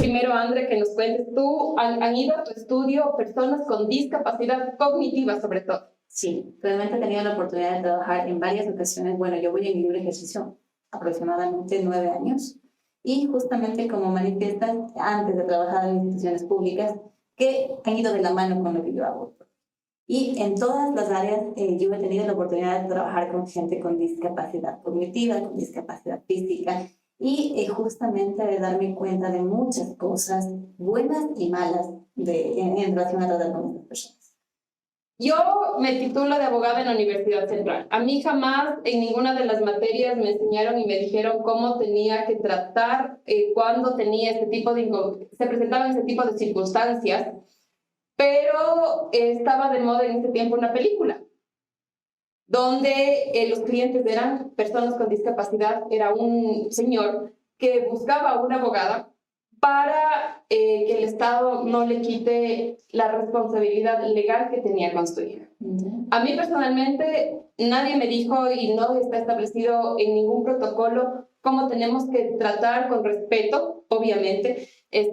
primero, André, que nos cuentes. ¿Han ido a tu estudio personas con discapacidad cognitiva, sobre todo? Sí, realmente he tenido la oportunidad de trabajar en varias ocasiones. Bueno, yo voy en libre ejercicio aproximadamente 9 años y justamente como manifiestas antes de trabajar en instituciones públicas que han ido de la mano con lo que yo hago. Y en todas las áreas yo he tenido la oportunidad de trabajar con gente con discapacidad cognitiva, con discapacidad física y justamente de darme cuenta de muchas cosas buenas y malas en relación a tratar con estas personas. Yo me titulo de abogada en la Universidad Central. A mí jamás en ninguna de las materias me enseñaron y me dijeron cómo tenía que tratar cuando tenía se presentaban ese tipo de circunstancias, pero estaba de moda en ese tiempo una película donde los clientes eran personas con discapacidad. Era un señor que buscaba a una abogada para que el Estado no le quite la responsabilidad legal que tenía con su hija. A mí personalmente nadie me dijo y no está establecido en ningún protocolo cómo tenemos que tratar con respeto, obviamente,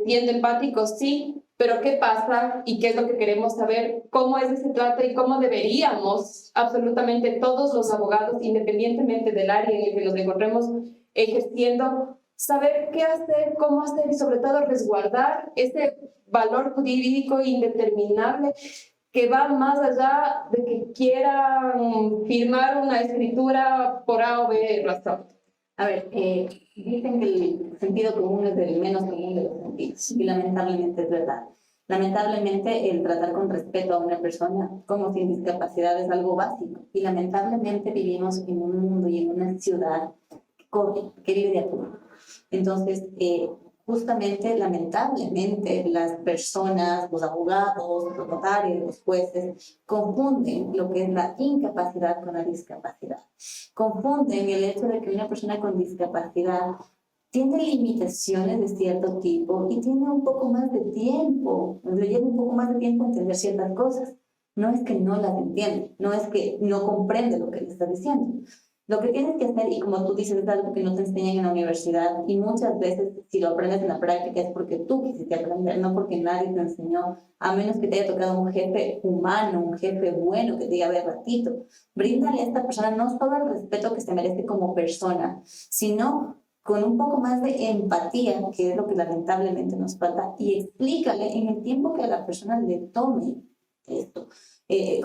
siendo empáticos, sí, pero ¿qué pasa y qué es lo que queremos saber? ¿Cómo es que se trata y cómo deberíamos absolutamente todos los abogados, independientemente del área en el que nos encontremos ejerciendo, saber qué hacer, cómo hacer y sobre todo resguardar ese valor jurídico indeterminable que va más allá de que quieran firmar una escritura por A o B razón? A ver, dicen que el sentido común es el menos común de los sentidos y lamentablemente es verdad. Lamentablemente el tratar con respeto a una persona como sin discapacidad es algo básico y lamentablemente vivimos en un mundo y en una ciudad que vive de apuro. Entonces, justamente, lamentablemente, las personas, los abogados, los notarios, los jueces, confunden lo que es la incapacidad con la discapacidad. Confunden el hecho de que una persona con discapacidad tiene limitaciones de cierto tipo y tiene un poco más de tiempo, le lleva un poco más de tiempo entender ciertas cosas. No es que no las entiende, no es que no comprende lo que le está diciendo. Lo que tienes que hacer, y como tú dices, es algo que no te enseñan en la universidad, y muchas veces si lo aprendes en la práctica es porque tú quisiste aprender, no porque nadie te enseñó, a menos que te haya tocado un jefe humano, un jefe bueno que te diga, a ver, ratito, bríndale a esta persona no solo el respeto que se merece como persona, sino con un poco más de empatía, que es lo que lamentablemente nos falta, y explícale en el tiempo que a la persona le tome esto.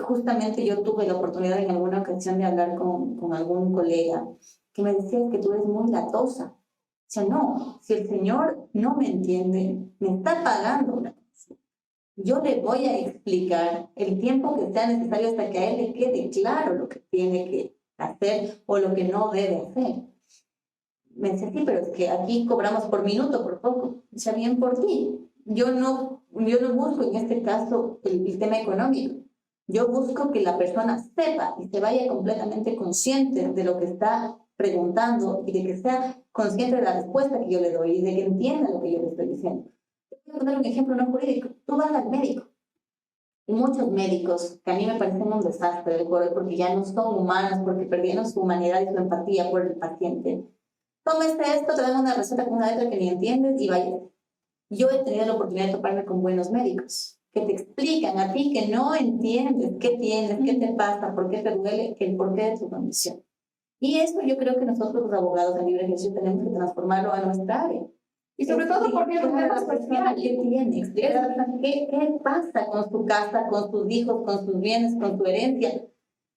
Justamente yo tuve la oportunidad en alguna ocasión de hablar con algún colega que me decía que tú eres muy latosa. O sea, no, si el Señor no me entiende, me está pagando una cosa. Yo le voy a explicar el tiempo que sea necesario hasta que a él le quede claro lo que tiene que hacer o lo que no debe hacer. Me decía, sí, pero es que aquí cobramos por minuto, por poco. O sea, bien por ti. Yo no busco en este caso el tema económico. Yo busco que la persona sepa y se vaya completamente consciente de lo que está preguntando y de que sea consciente de la respuesta que yo le doy y de que entienda lo que yo le estoy diciendo. Voy a poner un ejemplo no jurídico. Tú vas al médico. Y muchos médicos, que a mí me parecen un desastre, porque ya no son humanos, porque perdieron su humanidad y su empatía por el paciente. Tómese esto, te dan una receta con una letra que ni entiendes y vaya. Yo he tenido la oportunidad de toparme con buenos médicos que te explican a ti que no entiendes qué tienes, qué te pasa, por qué te duele, el porqué de tu condición. Y eso yo creo que nosotros los abogados de libre ejercicio tenemos que transformarlo a nuestra área. Y sobre todo porque es un tema social. ¿Qué tiene? Explicar qué pasa con su casa, con sus hijos, con sus bienes, con su herencia,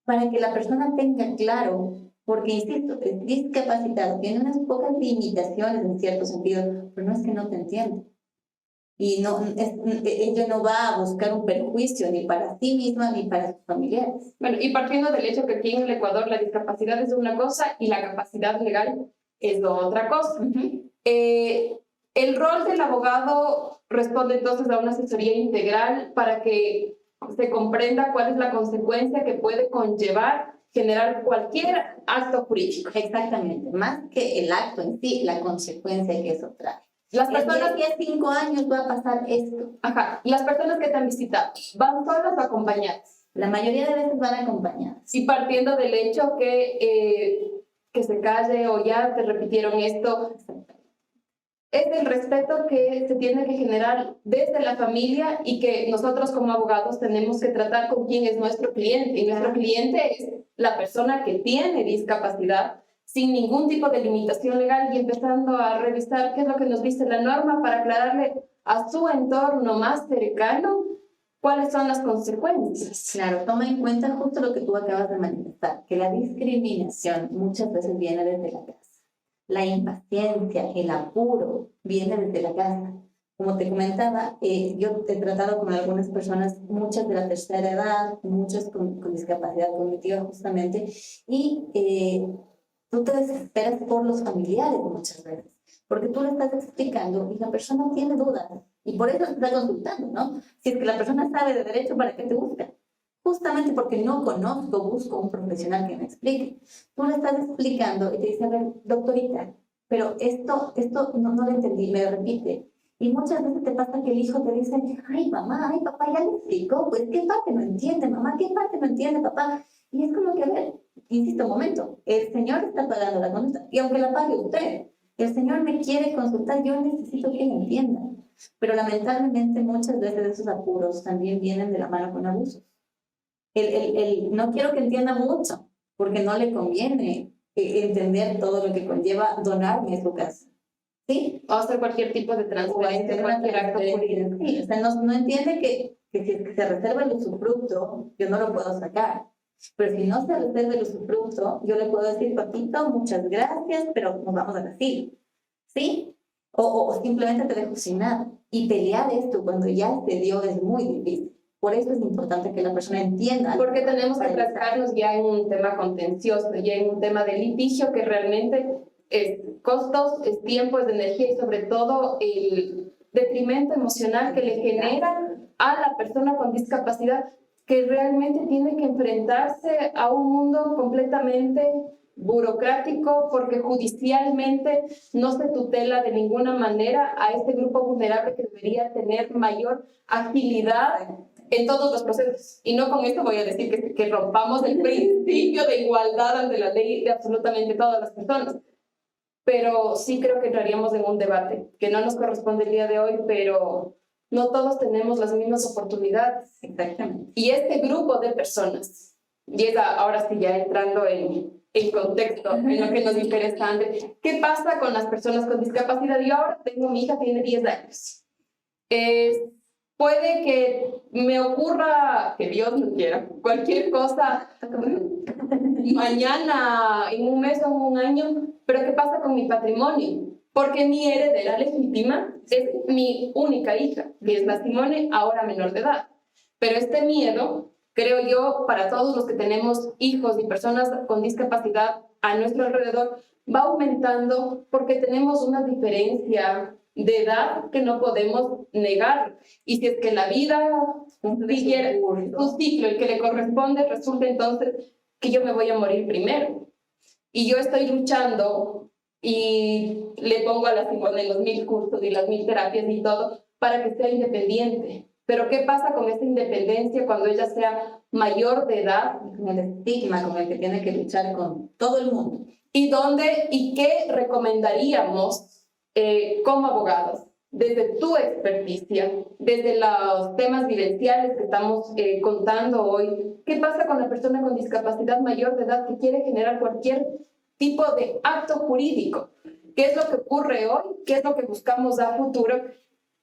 para que la persona tenga claro, porque insisto, es discapacitado, tiene unas pocas limitaciones en cierto sentido, pero no es que no te entienda. Y ella no va a buscar un perjuicio ni para sí misma ni para sus familiares. Bueno, y partiendo del hecho que aquí en el Ecuador la discapacidad es una cosa y la capacidad legal es otra cosa. El rol del abogado responde entonces a una asesoría integral para que se comprenda cuál es la consecuencia que puede conllevar generar cualquier acto jurídico. Exactamente, más que el acto en sí, la consecuencia que eso trae. Las personas que a 5 años va a pasar esto. Ajá, las personas que te han visitado, ¿van solas o acompañadas? La mayoría de veces van acompañadas. Y partiendo del hecho que se calle o ya te repitieron esto, es el respeto que se tiene que generar desde la familia y que nosotros como abogados tenemos que tratar con quién es nuestro cliente. Y nuestro cliente es la persona que tiene discapacidad sin ningún tipo de limitación legal y empezando a revisar qué es lo que nos dice la norma para aclararle a su entorno más cercano cuáles son las consecuencias. Claro, toma en cuenta justo lo que tú acabas de manifestar, que la discriminación muchas veces viene desde la casa. La impaciencia, el apuro, viene desde la casa. Como te comentaba, yo he tratado con algunas personas, muchas de la tercera edad, muchas con discapacidad cognitiva justamente, y tú te desesperas por los familiares muchas veces, porque tú le estás explicando y la persona tiene dudas, y por eso te está consultando, ¿no? Si es que la persona sabe de derecho, ¿para qué te busca? Justamente porque no conozco, busco un profesional que me explique. Tú le estás explicando y te dice, a ver, doctorita, pero esto no lo entendí, me lo repite. Y muchas veces te pasa que el hijo te dice, ay mamá, ay papá, ya le explicó, pues qué parte no entiende, mamá, qué parte no entiende, papá. Y es como que, a ver, insisto un momento, el señor está pagando la consulta, y aunque la pague usted, el señor me quiere consultar, yo necesito que me entienda. Pero lamentablemente muchas veces esos apuros también vienen de la mano con abusos. No quiero que entienda mucho, porque no le conviene entender todo lo que conlleva donarme su casa. ¿Sí? O hacer cualquier tipo de transferencia, cualquier acto jurídico. Sí, o sea, no entiende que si es que se reserva el usufructo, yo no lo puedo sacar. Pero si no se reserva el usufructo, yo le puedo decir, papito, muchas gracias, pero nos vamos a decir. ¿Sí? O simplemente te dejo sin nada. Y pelear esto cuando ya se dio es muy difícil. Por eso es importante que la persona entienda. Porque tenemos que tratarnos ya en un tema contencioso, ya en un tema de litigio que realmente es costos, es tiempo, es de energía y sobre todo el detrimento emocional que le genera a la persona con discapacidad que realmente tiene que enfrentarse a un mundo completamente burocrático porque judicialmente no se tutela de ninguna manera a este grupo vulnerable que debería tener mayor agilidad en todos los procesos. Y no con esto voy a decir que rompamos el principio de igualdad ante la ley de absolutamente todas las personas. Pero sí creo que entraríamos en un debate que no nos corresponde el día de hoy, pero no todos tenemos las mismas oportunidades. Exactamente. Y este grupo de personas, y es ahora sí ya entrando en contexto, en lo que nos interesa antes, ¿qué pasa con las personas con discapacidad? Yo ahora tengo, mi hija tiene 10 años. Puede que me ocurra, que Dios no quiera, cualquier cosa mañana, en un mes o en un año, pero ¿qué pasa con mi patrimonio? Porque mi heredera legítima es mi única hija, que es la Simone, ahora menor de edad. Pero este miedo, creo yo, para todos los que tenemos hijos y personas con discapacidad a nuestro alrededor, va aumentando porque tenemos una diferencia de edad que no podemos negar. Y si es que la vida siguiera su ciclo, el que le corresponde, resulta entonces que yo me voy a morir primero. Y yo estoy luchando y le pongo a la Simone los 1000 cursos y las 1000 terapias y todo para que sea independiente. Pero ¿qué pasa con esa independencia cuando ella sea mayor de edad? Con el estigma con el que tiene que luchar con todo el mundo. ¿Y qué recomendaríamos como abogados? Desde tu experticia, desde los temas vivenciales que estamos contando hoy, ¿qué pasa con la persona con discapacidad mayor de edad que quiere generar cualquier tipo de acto jurídico? ¿Qué es lo que ocurre hoy? ¿Qué es lo que buscamos a futuro?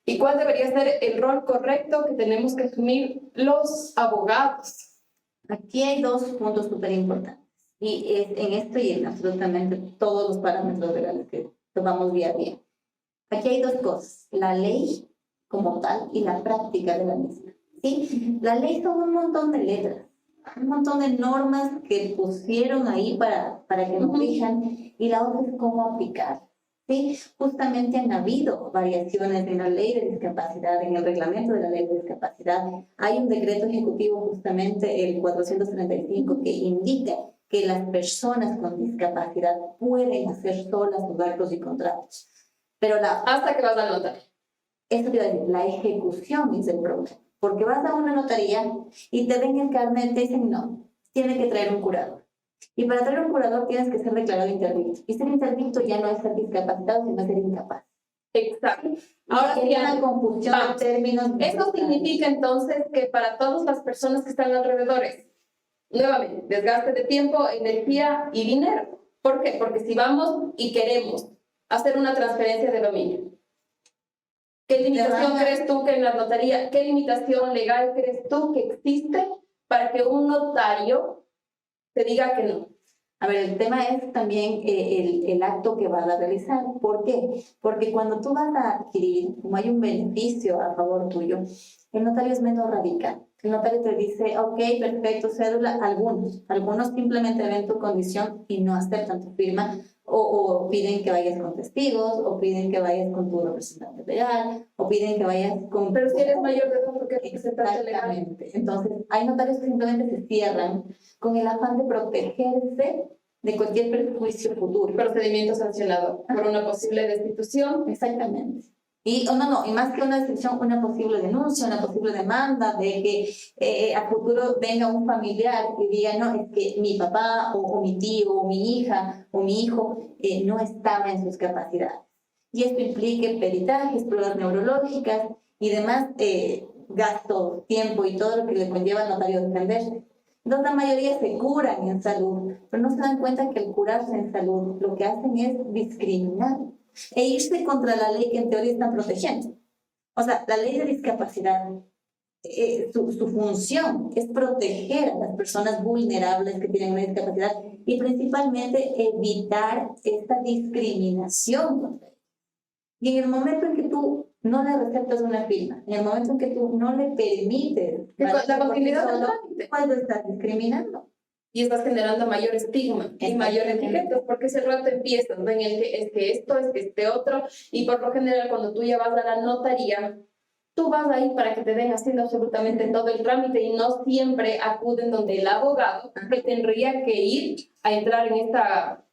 ¿Y cuál debería ser el rol correcto que tenemos que asumir los abogados? Aquí hay dos puntos súper importantes. Y es en esto y en absolutamente todos los parámetros legales que tomamos día a día. Aquí hay dos cosas, la ley como tal y la práctica de la misma. ¿Sí? La ley son un montón de letras, un montón de normas que pusieron ahí para que nos rijan, y la otra es cómo aplicar. ¿Sí? Justamente han habido variaciones en la ley de discapacidad, en el reglamento de la ley de discapacidad. Hay un decreto ejecutivo, justamente el 435, que indica que las personas con discapacidad pueden hacer solas sus actos y contratos. Pero hasta que vas a notar. Eso te iba a decir, la ejecución es el problema. Porque vas a una notaría y te ven el carnet y te dicen no, tiene que traer un curador. Y para traer un curador tienes que ser declarado interdicto. Y ser interdicto ya no es ser discapacitado, sino ser incapaz. Exacto. Ahora hay una confusión de términos. Eso significa entonces que para todas las personas que están alrededores, nuevamente, desgaste de tiempo, energía y dinero. ¿Por qué? Porque si vamos y queremos hacer una transferencia de dominio, ¿qué limitación crees tú que en la notaría, qué limitación legal crees tú que existe para que un notario te diga que no? A ver, el tema es también el acto que vas a realizar. ¿Por qué? Porque cuando tú vas a adquirir, como hay un beneficio a favor tuyo, el notario es menos radical. El notario te dice, ok, perfecto, cédula, algunos simplemente ven tu condición y no aceptan tu firma, o piden que vayas con testigos, o piden que vayas con tu representante legal, o piden que vayas con... Pero si eres mayor de edad, ¿por qué representante legal? Exactamente. Entonces, hay notarios que simplemente se cierran con el afán de protegerse de cualquier perjuicio futuro. Procedimiento sancionado por una posible destitución. Exactamente. Y y más que una destitución, una posible denuncia, una posible demanda de que a futuro venga un familiar y diga, no, es que mi papá o mi tío o mi hija o mi hijo no estaba en sus capacidades. Y esto implica peritajes, pruebas neurológicas y demás gastos, tiempo y todo lo que le conlleva al notario defenderse. Entonces la mayoría se curan en salud, pero no se dan cuenta que al curarse en salud lo que hacen es discriminar e irse contra la ley que en teoría están protegiendo. O sea, la ley de discapacidad, su función es proteger a las personas vulnerables que tienen una discapacidad y principalmente evitar esta discriminación contra ellos. Y en el momento en que tú no le receptas una firma, en el momento en que tú no le permites la continuidad del trámite, ¿cuándo estás discriminando? Y estás generando mayor estigma y mayor etiquetas, porque ese rato empiezas, ¿no? En el que es que esto, es que este otro, y por lo general cuando tú ya vas a la notaría, tú vas ahí para que te den haciendo absolutamente todo el trámite y no siempre acuden donde el abogado que tendría que ir a entrar en esta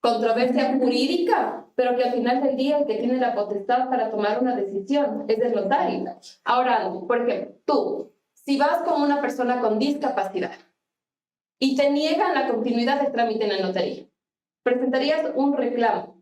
controversia jurídica, pero que al final del día el que tiene la potestad para tomar una decisión es el notario. Ahora, por ejemplo, tú, si vas con una persona con discapacidad y te niegan la continuidad del trámite en la notaría, ¿presentarías un reclamo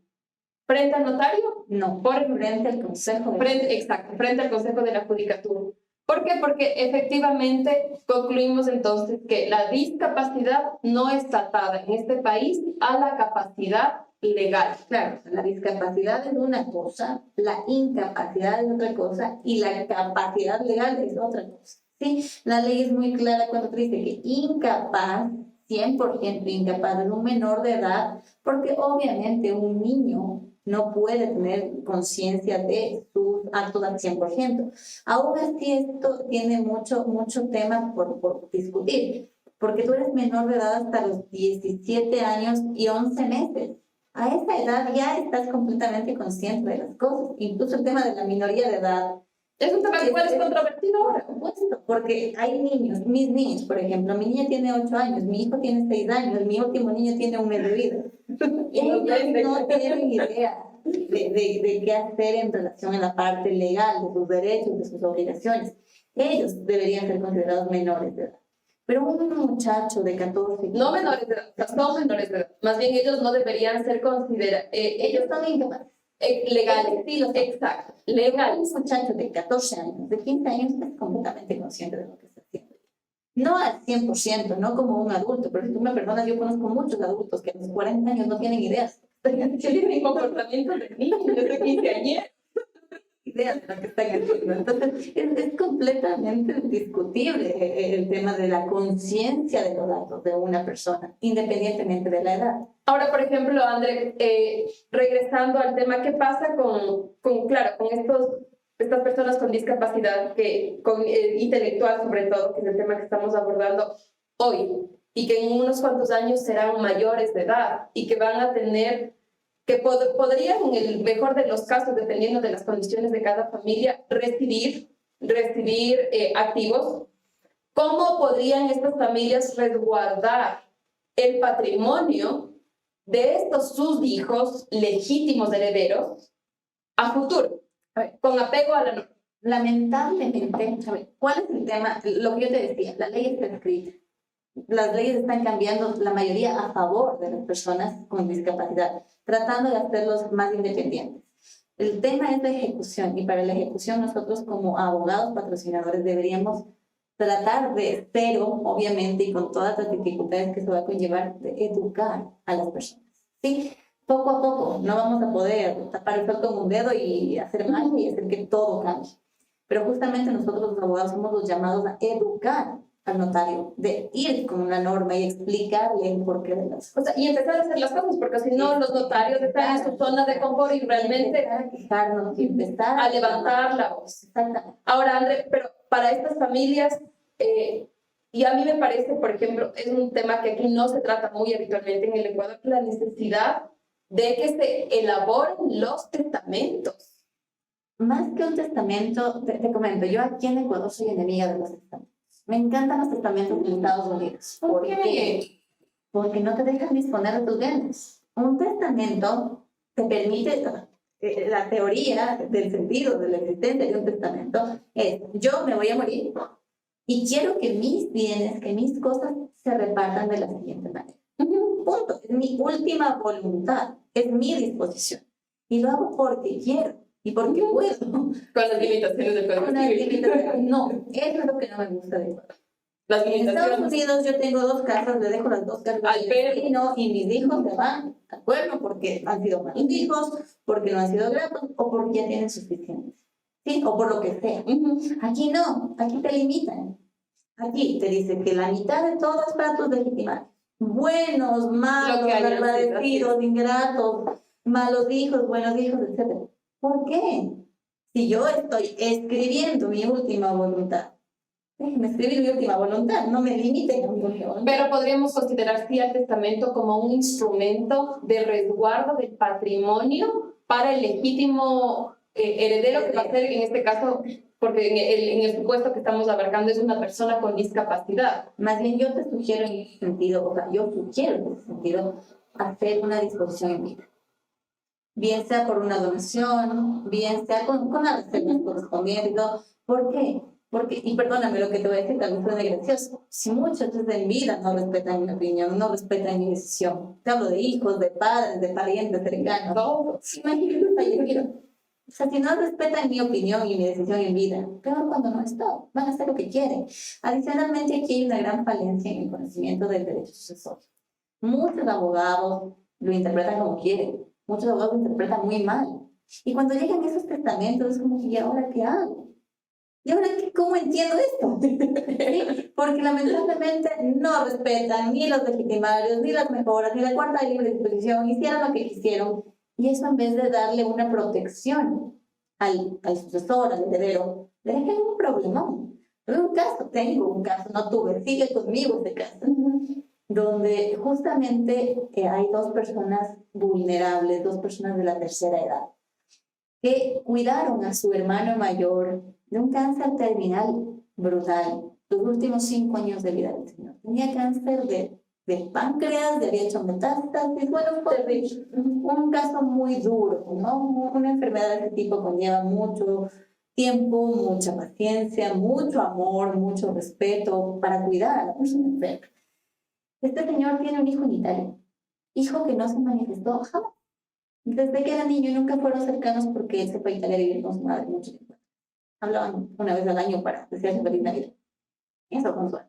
frente al notario? No, frente al Consejo. Exacto, frente al Consejo de la Judicatura. ¿Por qué? Porque efectivamente concluimos entonces que la discapacidad no está atada en este país a la capacidad legal. Claro, la discapacidad es una cosa, la incapacidad es otra cosa y la capacidad legal es otra cosa. ¿Sí? La ley es muy clara cuando te dice que incapaz, 100% incapaz, es un menor de edad, porque obviamente un niño no puede tener conciencia de sus actos al 100%. Aún así, esto tiene mucho tema por discutir, porque tú eres menor de edad hasta los 17 años y 11 meses. A esa edad ya estás completamente consciente de las cosas. Incluso el tema de la minoría de edad es un tema que es controvertido ahora. Por supuesto, porque hay niños, mis niños, por ejemplo, mi niña tiene 8 años, mi hijo tiene 6 años, mi último niño tiene 1 mes de vida. Ellos no tienen idea de qué hacer en relación a la parte legal, de sus derechos, de sus obligaciones. Ellos deberían ser considerados menores de edad. Pero un muchacho de 14... No menores de edad, son menores de edad. Más bien ellos no deberían ser considerados... ellos son incapaces. Legales, sí, exacto, legales. Un muchacho de 14 años, de 15 años, es completamente consciente de lo que está haciendo. No al 100%, no como un adulto, pero si tú me perdonas, yo conozco muchos adultos que a los 40 años no tienen ideas. Tienen comportamiento de niños de 15 años. Ideas de lo que están haciendo. Entonces, es completamente discutible el tema de la conciencia de los datos de una persona, independientemente de la edad. Ahora, por ejemplo, André, regresando al tema, ¿qué pasa con estas personas con discapacidad, intelectual sobre todo, que es el tema que estamos abordando hoy, y que en unos cuantos años serán mayores de edad y que van a tener, que podrían, en el mejor de los casos, dependiendo de las condiciones de cada familia, recibir activos? ¿Cómo podrían estas familias resguardar el patrimonio de estos sus hijos legítimos herederos a futuro, con apego a la norma? Lamentablemente, ¿cuál es el tema? Lo que yo te decía, la ley está escrita. Las leyes están cambiando, la mayoría a favor de las personas con discapacidad, tratando de hacerlos más independientes. El tema es la ejecución, y para la ejecución nosotros como abogados patrocinadores deberíamos tratar de cero, obviamente, y con todas las dificultades que se va a conllevar, de educar a las personas. ¿Sí? Poco a poco no vamos a poder tapar el sol con un dedo y hacer mal y hacer que todo cambie. Pero justamente nosotros los abogados somos los llamados a educar al notario, de ir con una norma y explicarle el porqué de las cosas. O sea, y empezar a hacer las cosas, porque si no, los notarios están en su zona de confort y realmente empezar a quejarnos y empezar a levantar la voz. Exactamente. Ahora, André, pero para estas familias, y a mí me parece, por ejemplo, es un tema que aquí no se trata muy habitualmente en el Ecuador, la necesidad de que se elaboren los testamentos. Más que un testamento, te comento, yo aquí en Ecuador soy enemiga de los testamentos. Me encantan los testamentos de Estados Unidos. ¿Por qué? Porque no te dejan disponer de tus bienes. Un testamento te permite, la teoría del sentido de la existencia de un testamento es, yo me voy a morir y quiero que mis bienes, que mis cosas se repartan de la siguiente manera. Punto. Es mi última voluntad, es mi disposición. Y lo hago porque quiero y porque puedo. Con las limitaciones del Código Civil. No, eso es lo que no me gusta de Ecuador. Las En limitaciones. Estados Unidos yo tengo 2 casas, le dejo las 2 casas Al perro. y mis hijos se van al pueblo porque han sido malos hijos, porque no han sido gratos o porque ya tienen suficiente. ¿Sí? O por lo que sea. Aquí no, aquí te limitan. Aquí te dice que la mitad de todo es para tus legitimados. Buenos, malos, agradecidos, ingratos, malos hijos, buenos hijos, etc. ¿Por qué? Si yo estoy escribiendo mi última voluntad, déjenme escribir mi última voluntad, no me limiten a mi última voluntad. Pero podríamos considerar sí al testamento como un instrumento de resguardo del patrimonio para el legítimo heredero, que va a ser en este caso, porque en el supuesto que estamos abarcando es una persona con discapacidad. Más bien yo te sugiero en ese sentido, o sea, yo sugiero en ese sentido hacer una disposición en vida. Bien sea por una donación, bien sea con las reservas correspondientes. ¿Por qué? Porque, y perdóname lo que te voy a decir, tal vez suene gracioso, si muchos en vida no respetan mi opinión, no respetan mi decisión, te hablo de hijos, de padres, de parientes cercanos, todos, imagínate fallecieron. O sea, si no respetan mi opinión y mi decisión en vida, peor cuando no estoy, van a hacer lo que quieren. Adicionalmente, aquí hay una gran falencia en el conocimiento del derecho sucesorio. Muchos abogados lo interpretan como quieren, muchos abogados lo interpretan muy mal. Y cuando llegan esos testamentos, es como que, ¿y ahora qué hago? ¿Y ahora cómo entiendo esto? ¿Sí? Porque lamentablemente no respetan ni los legitimarios, ni las mejoras, ni la cuarta de libre disposición, hicieron lo que quisieron. Y eso en vez de darle una protección al sucesor, al heredero, le dejan un problemón. Tengo un caso, no tuve, sigue conmigo este caso, donde justamente hay 2 personas vulnerables, 2 personas de la tercera edad, que cuidaron a su hermano mayor de un cáncer terminal brutal, los últimos 5 años de vida del señor. Tenía cáncer de páncreas, le había hecho metástasis, bueno, fue un caso muy duro, ¿no? Una enfermedad de este tipo conlleva mucho tiempo, mucha paciencia, mucho amor, mucho respeto para cuidar a la persona enferma. Este señor tiene un hijo en Italia, hijo que no se manifestó jamás. Desde que era niño y nunca fueron cercanos porque él se fue a Italia a vivir con su madre mucho tiempo. Hablaban una vez al año para desearse feliz Navidad. Eso con suerte.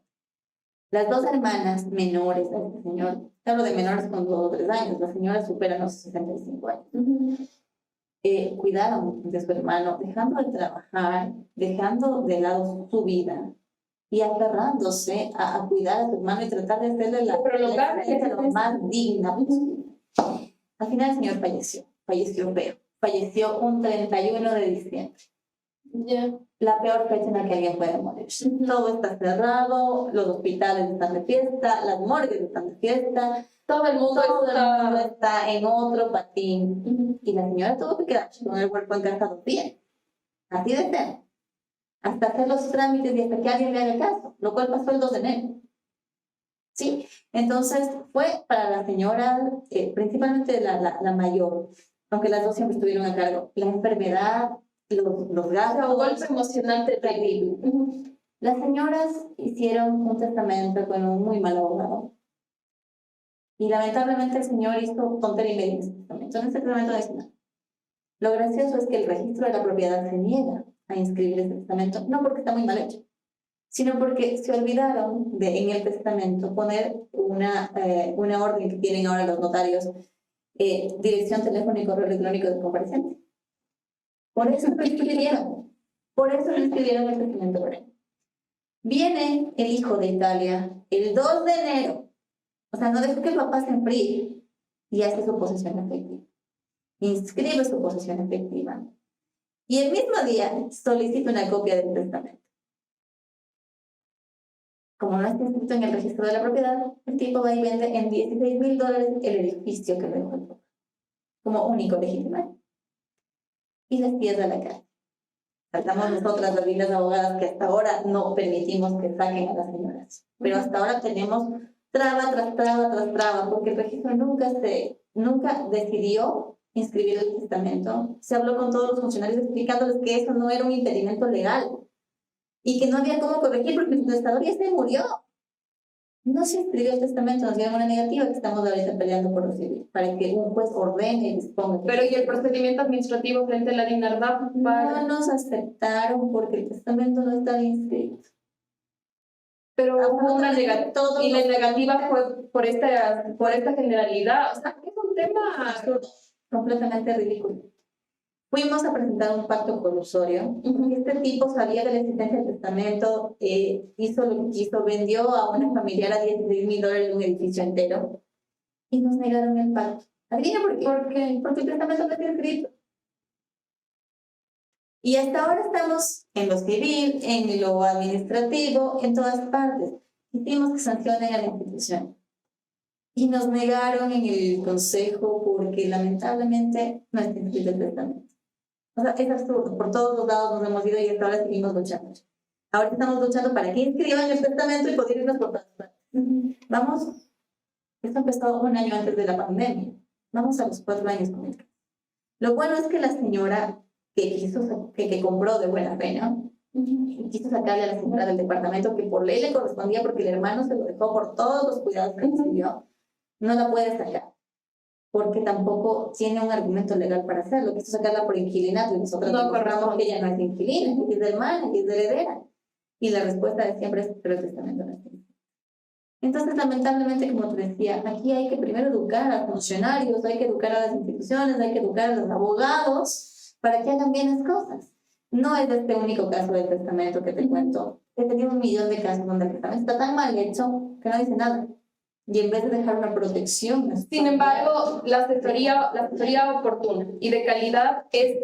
Las 2 hermanas menores de este señor, hablo de menores con 2 o 3 años, la señora supera los 65 años, cuidaron de su hermano, dejando de trabajar, dejando de lado su vida y aferrándose a cuidar a su hermano y tratar de hacerle la vida lo más digna posible. Al final el señor falleció un 31 de diciembre. Yeah. La peor fecha en la que alguien puede morir. Todo está cerrado, los hospitales están de fiesta, las morgues están de fiesta, todo el mundo está en otro patín. Y la señora tuvo que quedarse con el cuerpo en casa 2 días. Así de ser. Hasta hacer los trámites y hasta que alguien le haga caso, lo cual pasó el 2 de enero. ¿Sí? Entonces fue para la señora, principalmente la mayor, aunque las 2 siempre estuvieron a cargo, la enfermedad, los gastos, un golpe emocional terrible. Las señoras hicieron un testamento con un muy mal abogado. Y lamentablemente el señor hizo tontería y media en ese testamento. En ese testamento no dice nada. Lo gracioso es que el registro de la propiedad se niega a inscribir ese testamento, no porque está muy mal hecho, sino porque se olvidaron de en el testamento poner una orden que tienen ahora los notarios, dirección, teléfono y correo electrónico del compareciente. Por eso lo inscribieron. Por eso lo inscribieron el testamento por él. Viene el hijo de Italia el 2 de enero. O sea, no dejó que el papá se enfríe y hace su posesión efectiva. Inscribe su posesión efectiva. Y el mismo día solicita una copia del testamento. Como no está inscrito en el registro de la propiedad, el tipo va y vende en $16,000 el edificio que dejó el papá, como único legítimo. Y les pierde la cara. Faltamos nosotras, las viles abogadas, que hasta ahora no permitimos que saquen a las señoras. Pero hasta ahora tenemos traba tras traba tras traba, porque el registro nunca decidió inscribir el testamento. Se habló con todos los funcionarios explicándoles que eso no era un impedimento legal y que no había cómo corregir porque el testador ya se murió. No se inscribió el testamento, nos dieron una negativa que estamos ahorita peleando por recibir, para que un juez ordene y disponga. Pero ¿y el procedimiento administrativo frente a la DINARDAP? No nos aceptaron porque el testamento no estaba inscrito. Pero hubo una negativa, y la negativa fue por esta generalidad. O sea, es un tema absurdo, completamente ridículo. Fuimos a presentar un pacto colusorio. Este tipo sabía de la existencia del testamento, hizo lo que quiso, vendió a una familiar a $16,000 un edificio entero y nos negaron el pacto. ¿Adivina por qué? Porque el testamento no está escrito. Y hasta ahora estamos en lo civil, en lo administrativo, en todas partes. Hicimos que sancionen a la institución. Y nos negaron en el consejo porque lamentablemente no está inscrito el testamento. O sea, es absurdo. Por todos los lados nos hemos ido y hasta ahora seguimos luchando. Ahora estamos luchando para que inscriban el testamento y poder irnos por todas partes. Vamos, esto empezó un año antes de la pandemia. Vamos a los 4 años con el caso. Lo bueno es que la señora que compró de buena fe, ¿no? Quiso sacarle a la señora del departamento que por ley le correspondía porque el hermano se lo dejó por todos los cuidados que recibió. No la puede sacar porque tampoco tiene un argumento legal para hacerlo. Quiso sacarla por inquilinato y nosotros no corramos que ella no es inquilina, que es de hermana, que es de heredera. Y la respuesta de siempre es, pero el testamento no es así. Entonces, lamentablemente, como te decía, aquí hay que primero educar a funcionarios, hay que educar a las instituciones, hay que educar a los abogados para que hagan bien las cosas. No es este único caso del testamento que te cuento. He tenido 1,000,000 de casos donde el testamento está tan mal hecho que no dice nada. Y en vez de dejar una protección. Sin embargo, la asesoría oportuna y de calidad es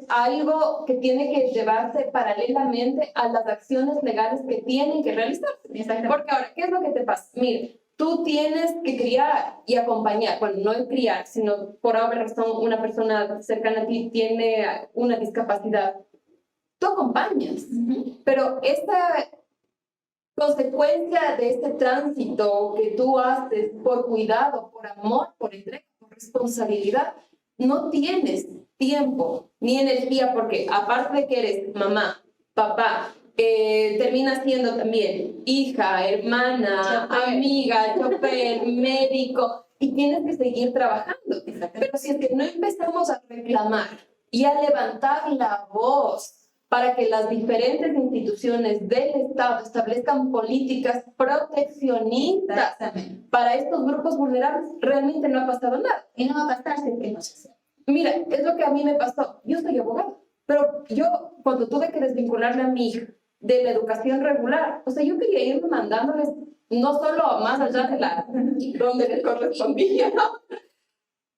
algo que tiene que llevarse paralelamente a las acciones legales que tienen que realizarse. Porque ahora, ¿qué es lo que te pasa? Mire, tú tienes que criar y acompañar, bueno, no criar, sino por alguna razón una persona cercana a ti tiene una discapacidad. Tú acompañas, pero esta consecuencia de este tránsito que tú haces por cuidado, por amor, por entrega, por responsabilidad, no tienes tiempo ni energía porque aparte de que eres mamá, papá, terminas siendo también hija, hermana, amiga, chofer, médico y tienes que seguir trabajando. Pero si es que no empezamos a reclamar y a levantar la voz para que las diferentes instituciones del Estado establezcan políticas proteccionistas para estos grupos vulnerables, realmente no ha pasado nada. Y no va a pasar si es que no se hace. Mira, es lo que a mí me pasó. Yo soy abogada, pero yo cuando tuve que desvincularle a mi hija de la educación regular, o sea, yo quería irme mandándoles no solo más allá de la donde les correspondía, ¿no?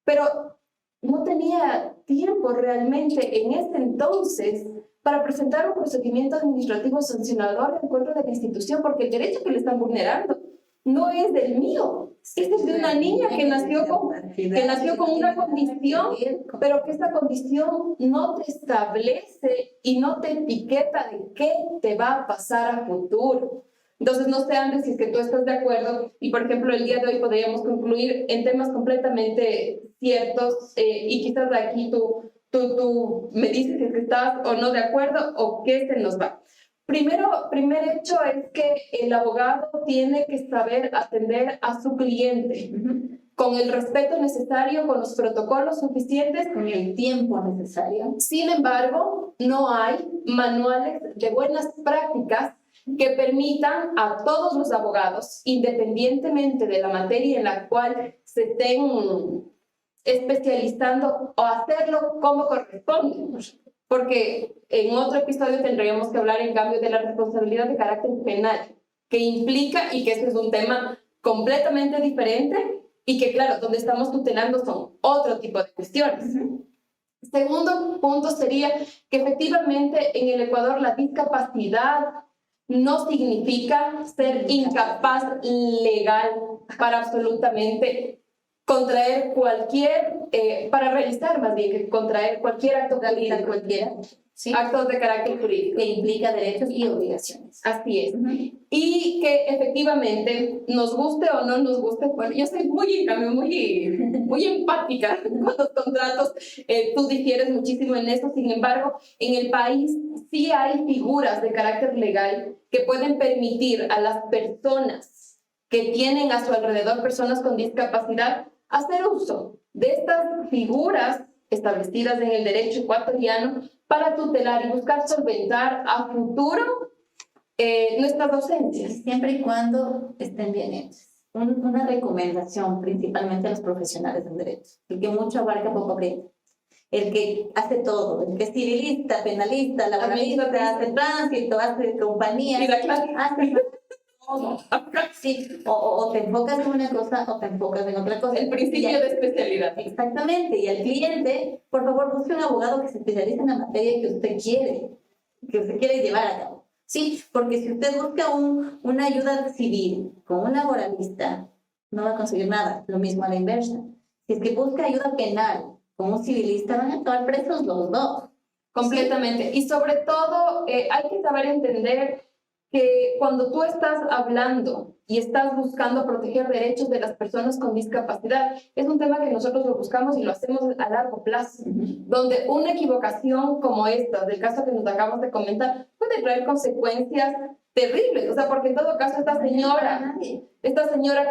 Pero no tenía tiempo realmente en ese entonces para presentar un procedimiento administrativo sancionador en contra de la institución, porque el derecho que le están vulnerando no es del mío, es de una niña que nació con una condición, pero que esta condición no te establece y no te etiqueta de qué te va a pasar a futuro. Entonces, no sé, Andrés, si es que tú estás de acuerdo, y por ejemplo, el día de hoy podríamos concluir en temas completamente ciertos, y quizás de aquí tú me dices si es que estás o no de acuerdo o qué se nos va. Primer hecho es que el abogado tiene que saber atender a su cliente. con el respeto necesario, con los protocolos suficientes, con el tiempo necesario. Sin embargo, no hay manuales de buenas prácticas que permitan a todos los abogados, independientemente de la materia en la cual se estén especializando, o hacerlo como corresponde. Porque en otro episodio tendríamos que hablar, en cambio, de la responsabilidad de carácter penal, que implica, y que este es un tema completamente diferente, y que, claro, donde estamos tutelando son otro tipo de cuestiones. Segundo punto sería que efectivamente en el Ecuador la discapacidad no significa ser incapaz legal para absolutamente contraer cualquier, para realizar más bien que contraer cualquier acto jurídico, Cualquiera, ¿sí? actos de carácter jurídico. Que implica derechos y obligaciones. Así es. Y que efectivamente, nos guste o no nos guste, bueno, yo soy muy, en cambio, muy empática con los contratos, tú difieres muchísimo en eso. Sin embargo, en el país sí hay figuras de carácter legal que pueden permitir a las personas que tienen a su alrededor personas con discapacidad hacer uso de estas figuras establecidas en el derecho ecuatoriano para tutelar y buscar solventar a futuro nuestras ausencias. Siempre y cuando estén bien hechas. Una recomendación principalmente a los profesionales del derecho, el que mucho abarca poco aprieta, el que hace todo, el que es civilista, penalista, laboralista, hace tránsito, hace compañía, hace todo. Sí, o te enfocas en una cosa o te enfocas en otra cosa. El principio de especialidad. Exactamente, y al cliente, por favor, busque un abogado que se especialice en la materia que usted quiere llevar a cabo. Sí, porque si usted busca una ayuda civil con un laboralista, no va a conseguir nada. Lo mismo a la inversa. Si es que busca ayuda penal con un civilista, van a acabar presos los dos. Completamente. Y sobre todo, hay que saber entender que cuando tú estás hablando y estás buscando proteger derechos de las personas con discapacidad, es un tema que nosotros lo buscamos y lo hacemos a largo plazo, donde una equivocación como esta, del caso que nos acabamos de comentar, puede traer consecuencias terribles. O sea, porque en todo caso esta señora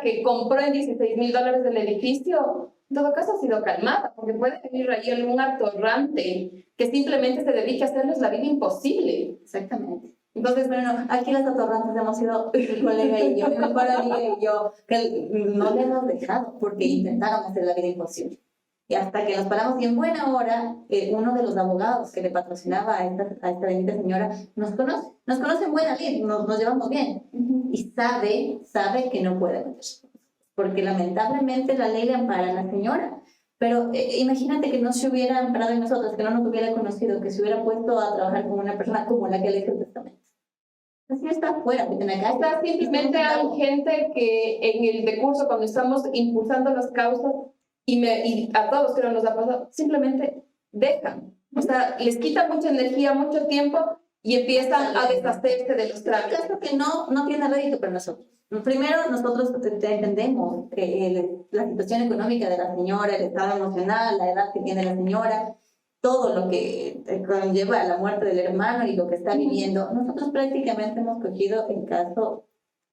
que compró en $16,000 el edificio, en todo caso ha sido calmada, porque puede venir ahí algún atorrante que simplemente se dedique a hacerles la vida imposible. Exactamente. Entonces, bueno, aquí las atorrantes hemos sido mi colega y yo, mi mejor amiga y yo, que no le hemos dejado porque intentaron hacer la vida imposible. Y hasta que nos paramos, y en buena hora, uno de los abogados que le patrocinaba a esta bendita señora nos conoce en buena lid, nos llevamos bien. Y sabe que no puede meterse. Porque lamentablemente la ley le ampara a la señora. Pero imagínate que no se hubiera amparado en nosotros, que no nos hubiera conocido, que se hubiera puesto a trabajar con una persona como la que le hizo el testamento. Así está afuera, porque en acá está simplemente hay gente que en el decurso, cuando estamos impulsando las causas, y a todos creo nos ha pasado, simplemente dejan. O sea, les quita mucha energía, mucho tiempo y empiezan a deshacerse de los trámites. Es un caso que no tiene rédito para nosotros. Primero, nosotros entendemos que la situación económica de la señora, el estado emocional, la edad que tiene la señora, todo lo que conlleva la muerte del hermano y lo que está viviendo. Nosotros prácticamente hemos cogido el caso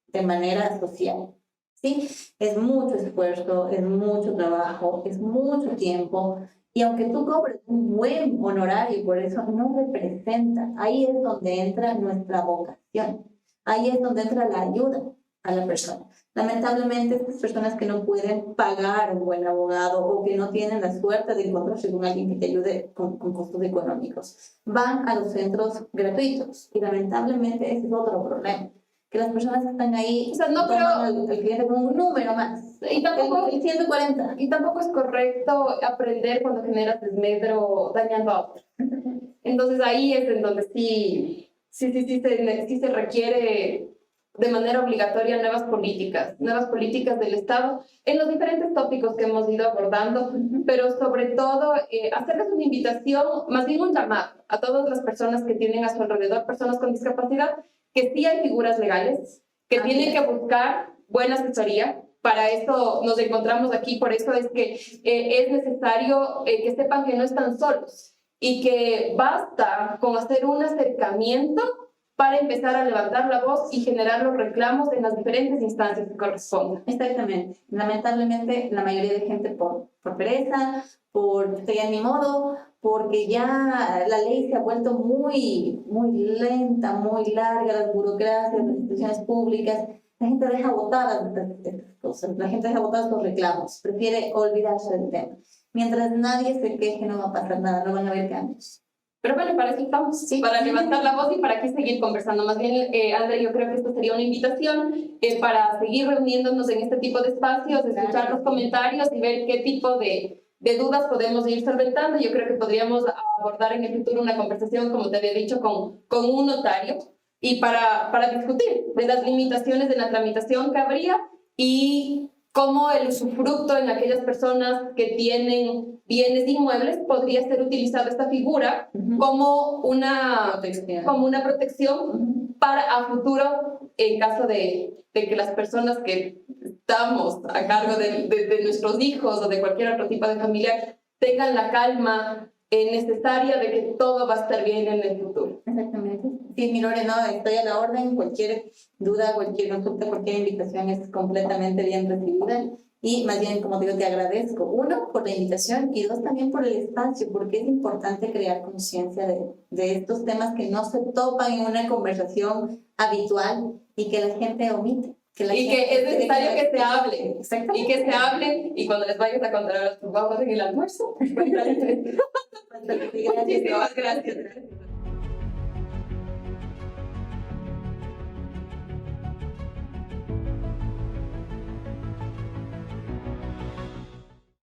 de manera social. ¿Sí? Es mucho esfuerzo, es mucho trabajo, es mucho tiempo. Y aunque tú cobres un buen honorario, por eso no representa. Ahí es donde entra nuestra vocación. Ahí es donde entra la ayuda a la persona. Lamentablemente, estas personas que no pueden pagar un buen abogado o que no tienen la suerte de encontrarse con alguien que te ayude con costos económicos, van a los centros gratuitos. Y lamentablemente ese es otro problema. Que las personas que están ahí, o sea, no creo al cliente como un número más. Y tampoco, el 140. Y tampoco es correcto aprender cuando generas desmedro dañando a otros. Entonces ahí es en donde sí se requiere de manera obligatoria nuevas políticas del Estado en los diferentes tópicos que hemos ido abordando, pero sobre todo hacerles una invitación, más bien un llamado a todas las personas que tienen a su alrededor personas con discapacidad, que sí hay figuras legales, que tienen que buscar buena asesoría. Para eso nos encontramos aquí, por eso es que es necesario que sepan que no están solos y que basta con hacer un acercamiento para empezar a levantar la voz y generar los reclamos en las diferentes instancias que correspondan. Exactamente. Lamentablemente, la mayoría de gente por pereza, por ya ni modo, porque ya la ley se ha vuelto muy lenta, muy larga, las burocracias, las instituciones públicas, la gente deja botadas estas cosas, la gente deja botadas los reclamos, prefiere olvidarse del tema. Mientras nadie se queje, no va a pasar nada, no van a haber cambios. Pero bueno, para eso estamos, Sí. Para levantar la voz y para aquí seguir conversando. Más bien, André, yo creo que esto sería una invitación para seguir reuniéndonos en este tipo de espacios, escuchar los comentarios y ver qué tipo de dudas podemos ir solventando. Yo creo que podríamos abordar en el futuro una conversación, como te había dicho, con un notario y para discutir de las limitaciones de la tramitación que habría y cómo el usufructo en aquellas personas que tienen bienes inmuebles podría ser utilizada esta figura como una protección para a futuro en caso de que las personas que estamos a cargo de nuestros hijos o de cualquier otro tipo de familiar tengan la calma necesaria de que todo va a estar bien en el futuro. Exactamente. Sí, mi Lore, no, estoy a la orden. Cualquier duda, cualquier consulta, cualquier invitación es completamente bien recibida. Y más bien, como te digo, te agradezco. Uno, por la invitación y dos, también por el espacio, porque es importante crear conciencia de estos temas que no se topan en una conversación habitual y que la gente omite. Que es necesario que se hable. Exactamente. Y que se hablen y cuando les vayas a contar a los papás en el almuerzo. Gracias. Muchísimas gracias.